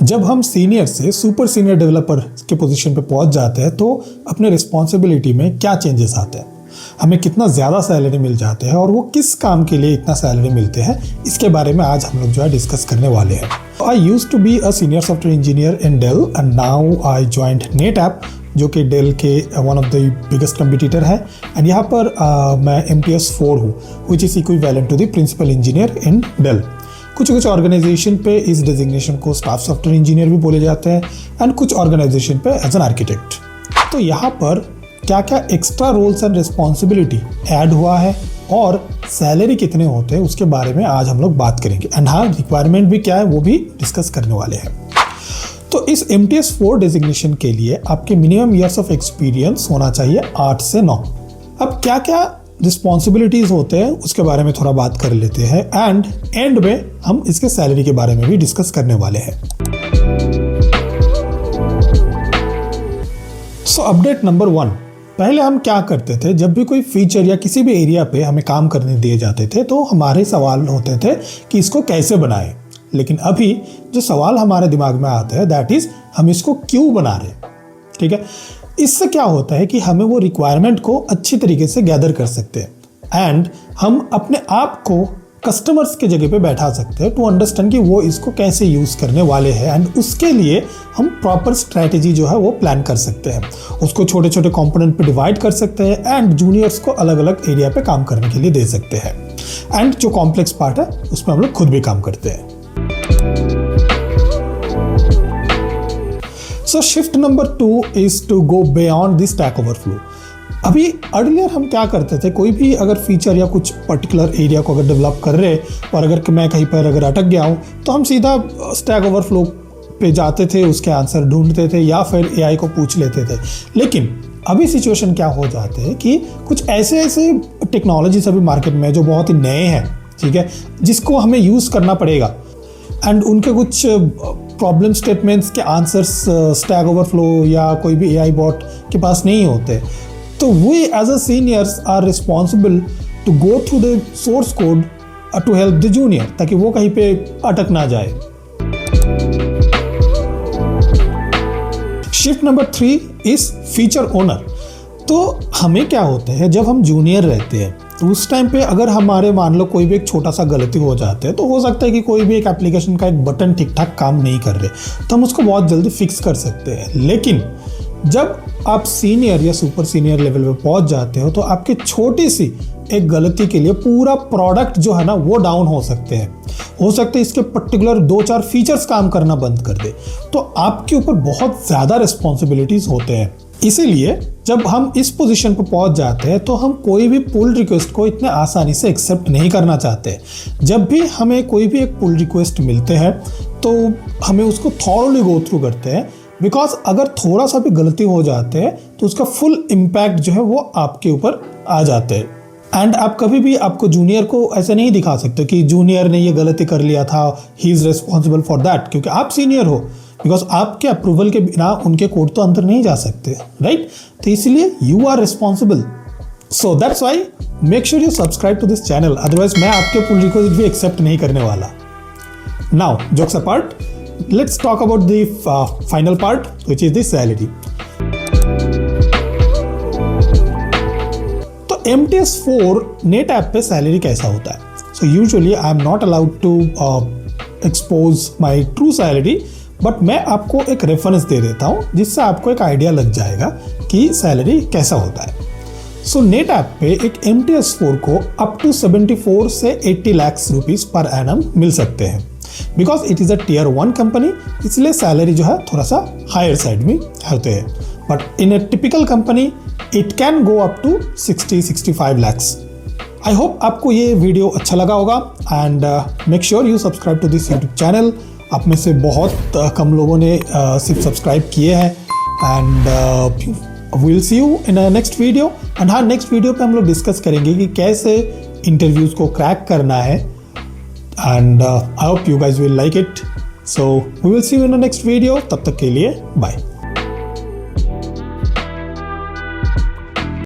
जब हम सीनियर से सुपर सीनियर डेवलपर के पोजीशन पे पहुंच जाते हैं तो अपने रिस्पॉन्सिबिलिटी में क्या चेंजेस आते हैं, हमें कितना ज़्यादा सैलरी मिल जाते हैं और वो किस काम के लिए इतना सैलरी मिलते हैं, इसके बारे में आज हम लोग जो है डिस्कस करने वाले हैं। I used to be a senior software engineer in Dell and now I joined NetApp, जो कि डेल के one of the biggest competitor है। एंड यहाँ पर मैं MTS4 हूँ, which is equivalent to the principal engineer in Dell. कुछ organization पे इस डेजिग्नेशन को स्टाफ सॉफ्टवेयर इंजीनियर भी बोले जाते हैं एंड कुछ ऑर्गेनाइजेशन पे एज एन आर्किटेक्ट। तो यहाँ पर क्या क्या extra roles and responsibility add हुआ है और सैलरी कितने होते हैं उसके बारे में आज हम लोग बात करेंगे। एंड हाँ, रिक्वायरमेंट भी क्या है वो भी डिस्कस करने वाले हैं। तो इस MTS4 डेजिग्नेशन के लिए आपके मिनिमम ईयर्स ऑफ एक्सपीरियंस होना चाहिए 8 से 9। अब क्या क्या रिस्पॉन्सिबिलिटीज होते हैं उसके बारे में थोड़ा बात कर लेते हैं एंड एंड में हम इसके सैलरी के बारे में भी डिस्कस करने वाले हैं। सो अपडेट नंबर 1, पहले हम क्या करते थे, जब भी कोई फीचर या किसी भी एरिया पे हमें काम करने दिए जाते थे तो हमारे सवाल होते थे कि इसको कैसे बनाएं। लेकिन अभी जो सवाल हमारे दिमाग में आता है दैट इज हम इसको क्यों बना रहे हैं। ठीक है, इससे क्या होता है कि हमें वो रिक्वायरमेंट को अच्छी तरीके से गैदर कर सकते हैं एंड हम अपने आप को कस्टमर्स के जगह पे बैठा सकते हैं टू अंडरस्टैंड कि वो इसको कैसे यूज़ करने वाले हैं एंड उसके लिए हम प्रॉपर स्ट्रैटेजी जो है वो प्लान कर सकते हैं। उसको छोटे छोटे कंपोनेंट पे डिवाइड कर सकते हैं एंड जूनियर्स को अलग अलग एरिया पे काम करने के लिए दे सकते हैं एंड जो कॉम्प्लेक्स पार्ट है उसमें हम लोग खुद भी काम करते हैं। So shift number 2 is to go beyond the Stack Overflow। अभी अर्लियर हम क्या करते थे, कोई भी अगर फीचर या कुछ पर्टिकुलर एरिया को अगर डेवलप कर रहे और अगर मैं कहीं पर अगर अटक गया हूँ तो हम सीधा Stack Overflow पे जाते थे, उसके आंसर ढूंढते थे या फिर AI को पूछ लेते थे। लेकिन अभी सिचुएशन क्या हो जाते हैं कि कुछ ऐसे टेक्नोलॉजीज अभी मार्केट में जो बहुत ही नए हैं, ठीक है, जिसको हमें यूज़ करना पड़ेगा एंड उनके कुछ प्रॉब्लम स्टेटमेंट्स के आंसर्स स्टैक ओवरफ्लो या कोई भी AI बॉट के पास नहीं होते। तो we as a seniors are responsible to go through the source code to help the junior, ताकि वो कहीं पे अटक ना जाए। Shift number 3 is feature owner. तो हमें क्या होता है, जब हम जूनियर रहते हैं तो उस टाइम पे अगर हमारे मान लो कोई भी एक छोटा सा गलती हो जाता है तो हो सकता है कि कोई भी एक एप्लीकेशन का एक बटन ठीक ठाक काम नहीं कर रहे तो हम उसको बहुत जल्दी फिक्स कर सकते हैं। लेकिन जब आप सीनियर या सुपर सीनियर लेवल पे पहुंच जाते हो तो आपकी छोटी सी एक गलती के लिए पूरा प्रोडक्ट जो है ना वो डाउन हो सकते हैं। हो सकता है इसके पर्टिकुलर 2-4 फीचर्स काम करना बंद कर दे। तो आपके ऊपर बहुत ज़्यादा रिस्पॉन्सिबिलिटीज़ होते हैं। इसीलिए जब हम इस पोजीशन पर पहुंच जाते हैं तो हम कोई भी पुल रिक्वेस्ट को इतने आसानी से एक्सेप्ट नहीं करना चाहते। जब भी हमें कोई भी एक पुल रिक्वेस्ट मिलते हैं तो हमें उसको थॉरोली गो थ्रू करते हैं, बिकॉज अगर थोड़ा सा भी गलती हो जाते हैं तो उसका फुल इम्पैक्ट जो है वो आपके ऊपर आ जाते हैं। एंड आप कभी भी आपको जूनियर को ऐसे नहीं दिखा सकते कि जूनियर ने ये गलती कर लिया था, he is responsible for that, क्योंकि आप सीनियर हो। बिकॉज आपके अप्रूवल के बिना उनके कोड तो अंदर नहीं जा सकते, राइट? तो इसलिए you are responsible. So that's why make sure you subscribe to this channel, otherwise मैं आपके पुल रिक्वेस्ट भी एक्सेप्ट नहीं करने वाला। Now jokes apart, let's talk about the final part which is the salary. तो MTS4 NetApp पे salary कैसा होता है? So usually I am not allowed to expose my true salary, but मैं आपको एक रेफरेंस दे देता हूँ जिससे आपको एक आइडिया लग जाएगा कि सैलरी कैसा होता है। सो नेटऐप पे एक MTS4 को अप टू 74 से 80 लाख रुपीस पर एनम मिल सकते हैं। Because it is a Tier 1 company, इसलिए सैलरी जो है थोड़ा सा हायर साइड में होते हैं। But in a typical company it can go up to 60-65 lakhs. I hope आपको ये वीडियो अच्छा लगा होगा and make sure you subscribe to this YouTube channel. आप में से बहुत कम लोगों ने सिर्फ सब्सक्राइब किए हैं and we'll see you in a next video. And हाँ, नेक्स्ट वीडियो पे हम लोग डिस्कस करेंगे कि कैसे इंटरव्यूज़ को क्रैक करना है and I hope you guys will like it. So we will see you in a next video. तब तक के लिए बाय।